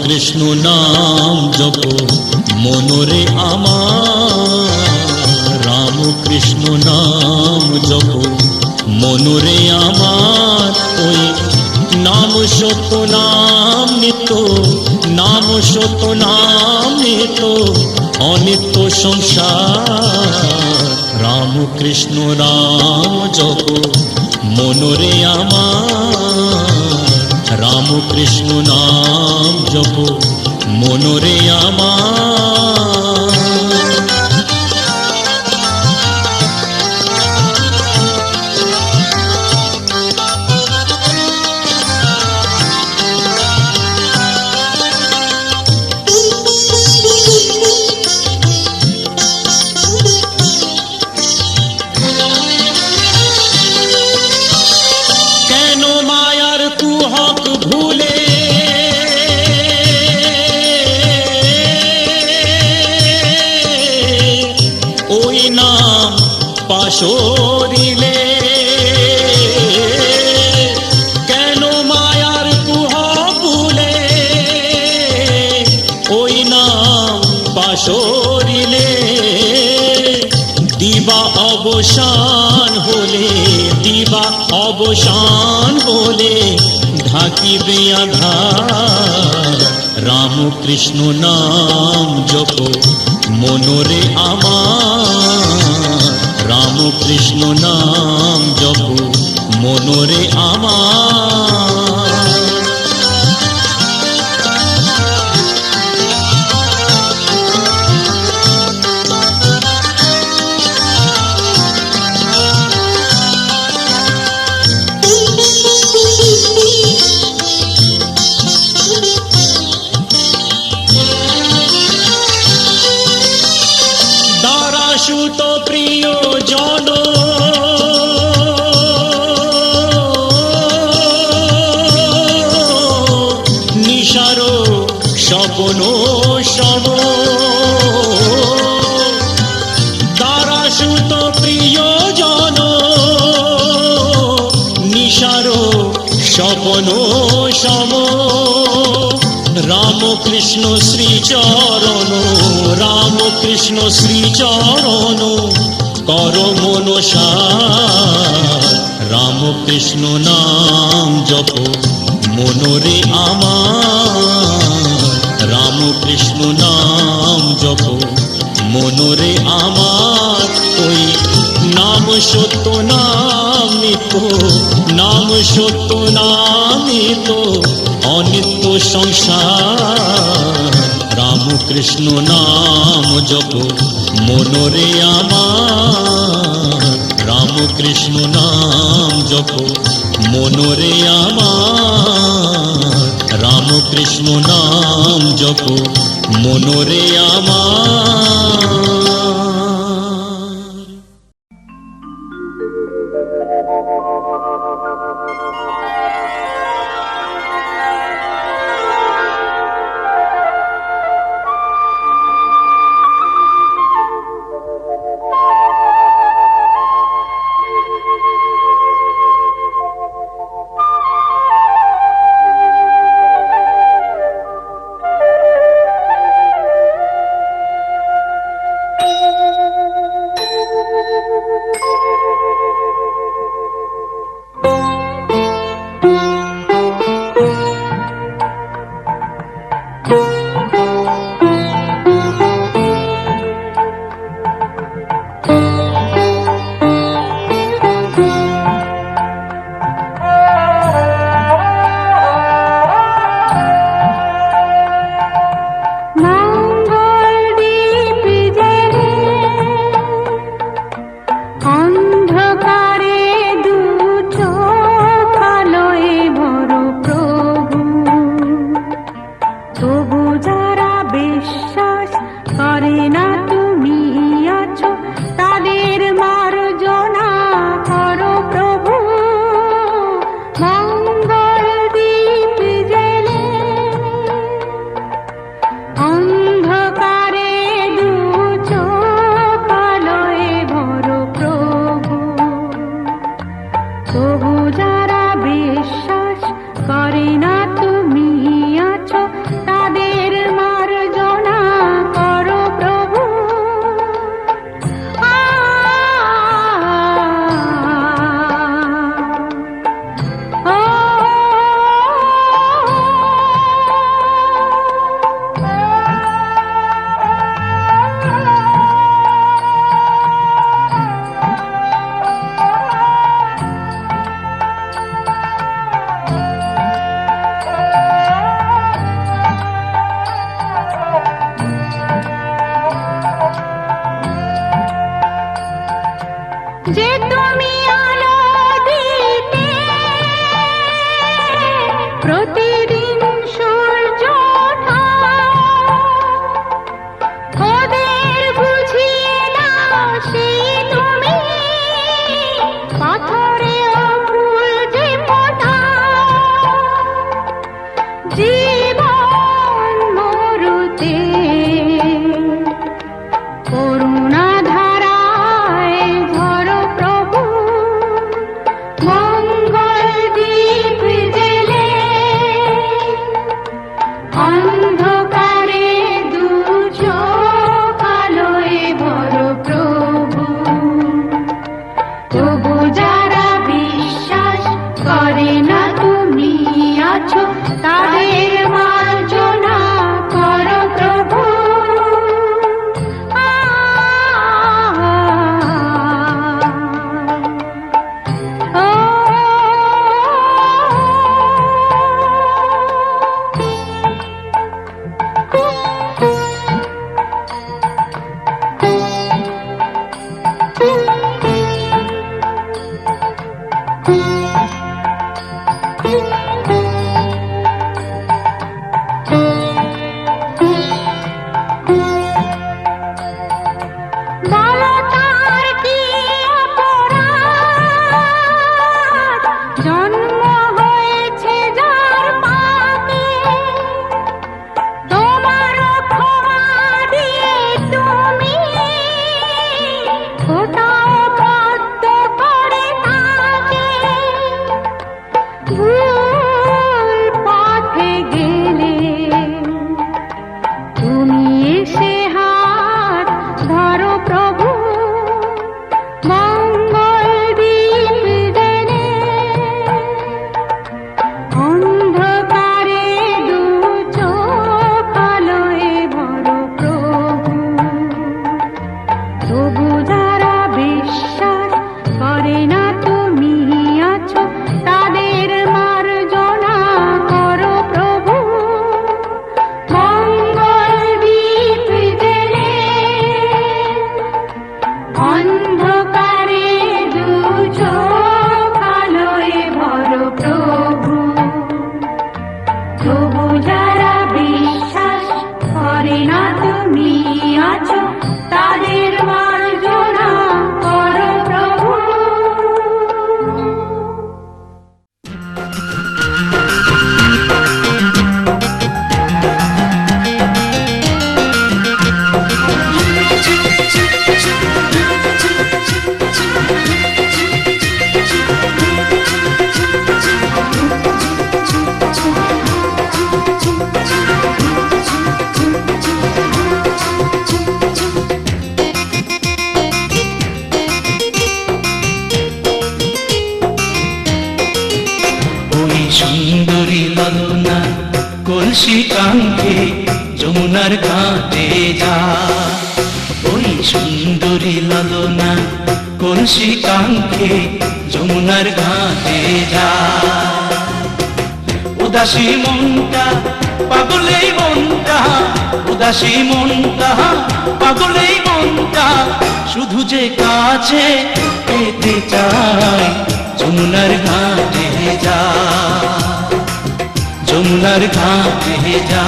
কৃষ্ণ নাম জপ মনরে আমার, রাম কৃষ্ণ নাম জপ মনরে আমার। ওই নাম সত্য নাম নিত্য, নাম সত্য নাম নিত্য অনিত্য সংসার। রাম কৃষ্ণ রাম জপ মনরে আমার, রাম কৃষ্ণ নাম জপ মনরে আমার। পাশরিলে কেন মায়ার কুহ ভুলে, ওই নাম পাশরিলে দিবা অবসান হলে, দিবা অবসান হলে ঢাকিবে আধার। রাম কৃষ্ণ নাম জপ মনরে আমার, রাম কৃষ্ণ নাম জপ মনরে আমার। দারাসুত প্রিয় জন নিশার স্বপ্ন সব, দারাসুত প্রিয় জন নিশার স্বপ্ন সব। রাম কৃষ্ণ শ্রীচরণ, রাম কৃষ্ণ শ্রীচরণ কর মনসার। রাম কৃষ্ণ নাম জপ মনরে আমার, রাম কৃষ্ণ নাম জপ মনরে আমার। ওই নাম সত্য নাম নিত্য, নাম সত্য নাম নিত্য অনিত্য সংসার। রাম কৃষ্ণ নাম জপ মনরে আমার, রাম কৃষ্ণ নাম জপ মনরে আমার, রাম কৃষ্ণ নাম জপ মনরে আমার। যে তুমি আলো দিতে প্রতিদিন সূর্য ওঠা, ওদের বুঝিয়ে দাও সেই তুমি পাথরেও ফুল যে ফোটাও। জীবন মরুতে করুণা ধারায় ধরো প্রভু, মঙ্গল দীপ জেলে অন্ধকারে দু চোখ আলোয় ভরো প্রভু। তবু যারা বিশ্বাস করে না তুমি আছো, তাদের মার্জনা করো প্রভু। বলো তার কি অপরাধ, জন্ম হয়েছে যার পাপে, তোমার ক্ষমা দিয়ে তুমি কোথাও বদ্ধ করে তাকে। ভুল পথে গেলে তুমি এসে হাত ধরো প্রভু, মঙ্গল দীপ জেলে অন্ধকারে দু চোখ আলোয় ভরো প্রভু। তবু যারা বিশ্বাস করে না তুমি আছো, তাদের মার্জনা করো প্রভু। মঙ্গল দীপ জেলে অন্ধকারে দু চোখ আলোয় ভরো প্রভু। তবু যারা বিশ্বাস করে না তুমি আছো, তাদের মার্জনা করো প্রভু। ওই সুন্দরী ললনা কলসি কাঙ্ক্ষে যমুনার ঘাটে যা। ওই সুন্দরী ললনা কলসি কাঙ্ক্ষে যমুনার ঘাটে যা। উদাসী মনটা পাগলেই মনটা, উদাসী মনটা পাগলেই মনটা, শুধু যে কাছে পেতে চায় যমুনার ঘাটে যা, যমুনার ঘাটে যা।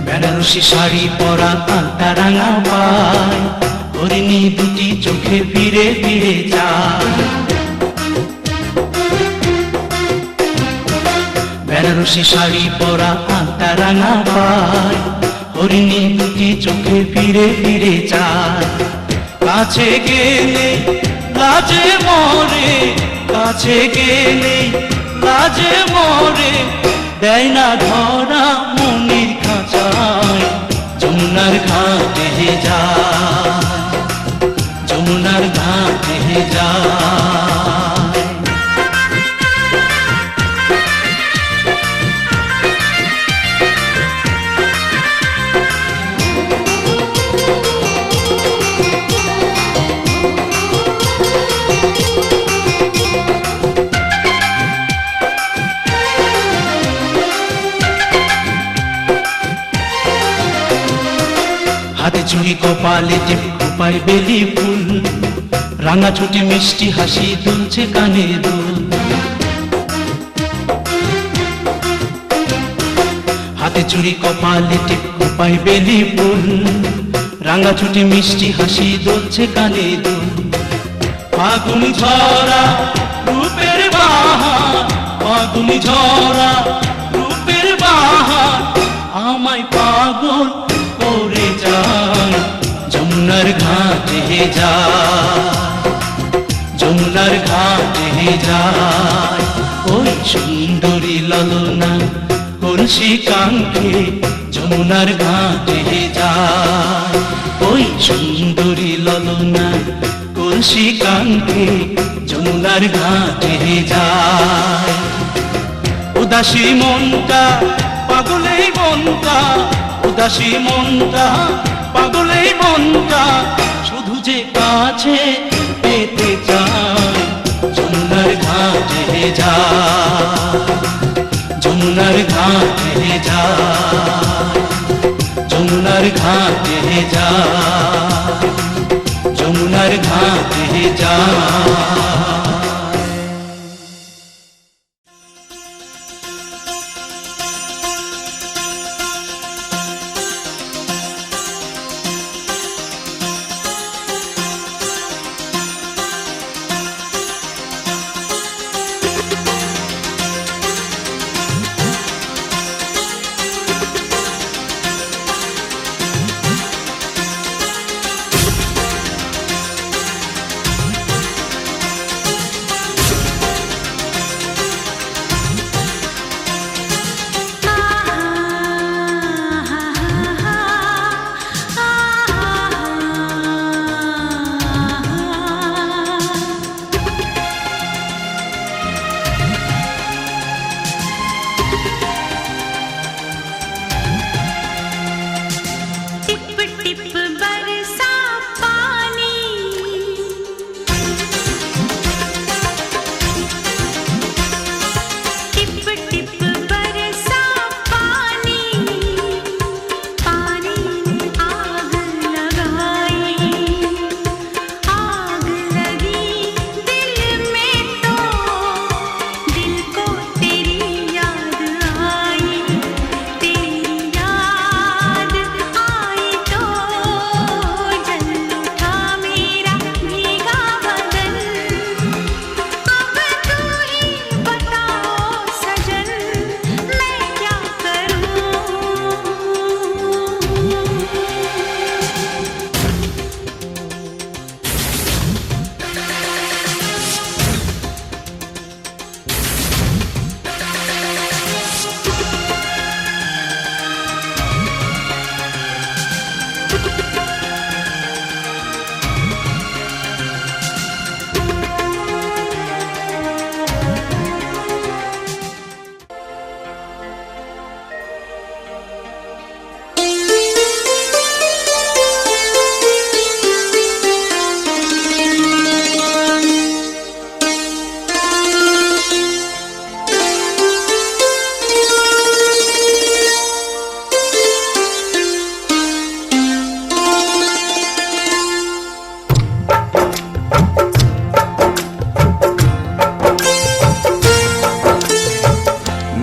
বেনারসি শাড়ি পরা আলতা রাঙা পায়, হরিণী দুটি চোখে ফিরে ফিরে যায়। বেনারসি শাড়ি পরা আলতা রাঙা পায়, হরিণী দুটি চোখে ফিরে ফিরে যায়। কাছে গেলে লাজে মরে, কাছে গেলে লাজে মরে, দেয় না ধরা মনির খাঁচায় যমুনার ঘাটে যায়, যমুনার ঘাটে যায়। কপালে টিপ খোপায় বেলি ফুল, রাঙা ছুটি মিষ্টি হাসি দুলছে কানে দুল। হাতে চুড়ি কপালে টিপ খোপায় বেলি ফুল, রাঙা ছুটি মিষ্টি হাসি দুলছে কানে দুল। ফাগুনি ঝরা রূপের বাহার, ফাগুনি ঝরা রূপের বাহার আমায় পাগল করে যায়। যমুনার ঘাটে যায়, যমুনার ঘাটে যায়, ওই সুন্দরী ললনা কলসি কাঙ্ক্ষে যমুনার ঘাটে যায়। ওই সুন্দরী ললনা কলসি কাঙ্ক্ষে যমুনার ঘাটে যায়। উদাসী মনটা পাগলেই মনটা, উদাসী মনটা পাগলেই মনটা শুধু যে কাছে পেতে চায়। যমুনার ঘাটে যায়, যমুনার ঘাটে যায়, যমুনার ঘাটে যায়, যমুনার ঘাটে যায়।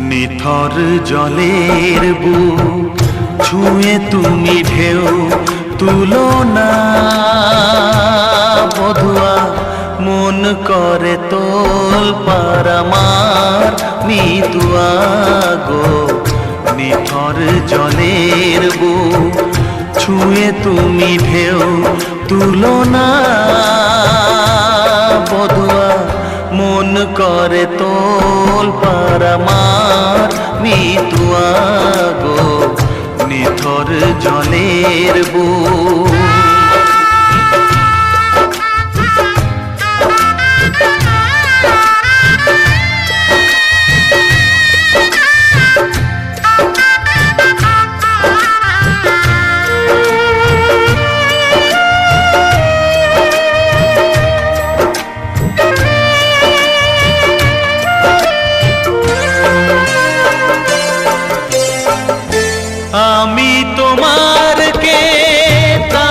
নিথর জলের বুক ছুঁয়ে তুমি ঢেউ তুলো না বধুয়া, মন করে তোল পার আমার নিতুয়া গো। নিথর জলের বুক ছুঁয়ে তুমি ঢেউ তুলো না বধুয়া, মন করে তোল পার আমার নিতুয়া গো। নিথর জলের বুক আমি তোমার কে তা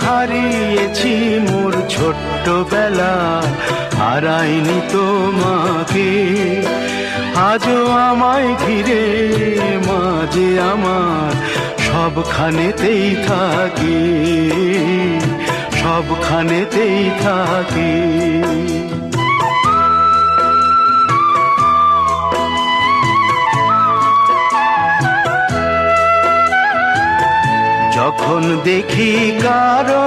হারিয়েছি মোর ছোট্টবেলা, হারাইনি তোমাকে। আজও আমায় ঘিরে মাঝে আমার সবখানেতেই থাকে, সবখানেতেই থাকে। যখন দেখি কারো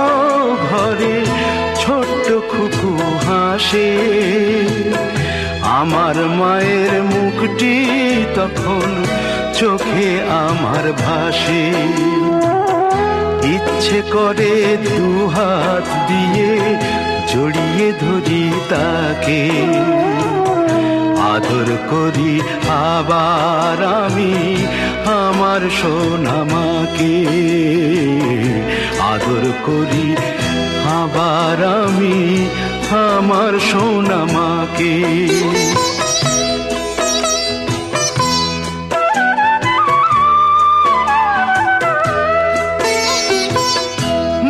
ঘরে ছোট্ট খুকু হাসে, আমার মায়ের মুখটি তখন চোখে আমার ভাসে। ইচ্ছে করে দুহাত দিয়ে জড়িয়ে ধরি তাকে, আদর করি আবার আমি আমার সোনামাকে, আদর করি আবার আমি আমার সোনামাকে।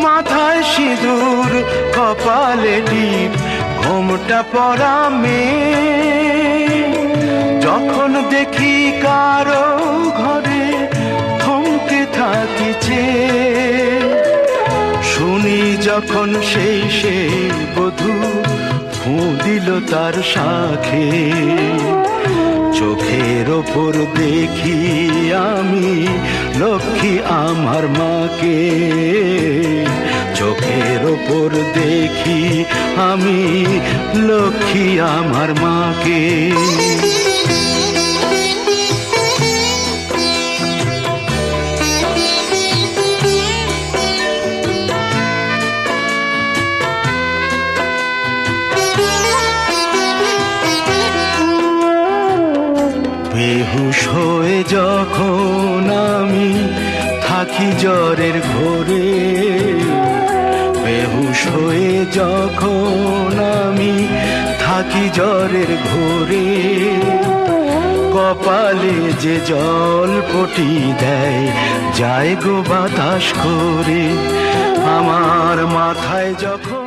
মাথায় সিঁদুর কপালে টিপ ঘোমটা পরা মেয়ে, যখন দেখি কারো ঘরে থমকে থাকিছে, শুনি যখন সেই সে বধূ ফুঁ দিল তার শাঁখে, চোখের ওপর দেখি আমি লক্ষ্মী আমার মাকে, চোখের ওপর দেখি আমি লক্ষ্মী আমার মাকে। বেহুশ হয়ে যখন আমি থাকি জ্বরের ঘোরে, বেহুশ হয়ে যখন আমি থাকি জ্বরের ঘোরে, কপালে যে জল পটি দেয় যায় গো বাতাস করে, আমার মাথায় যখন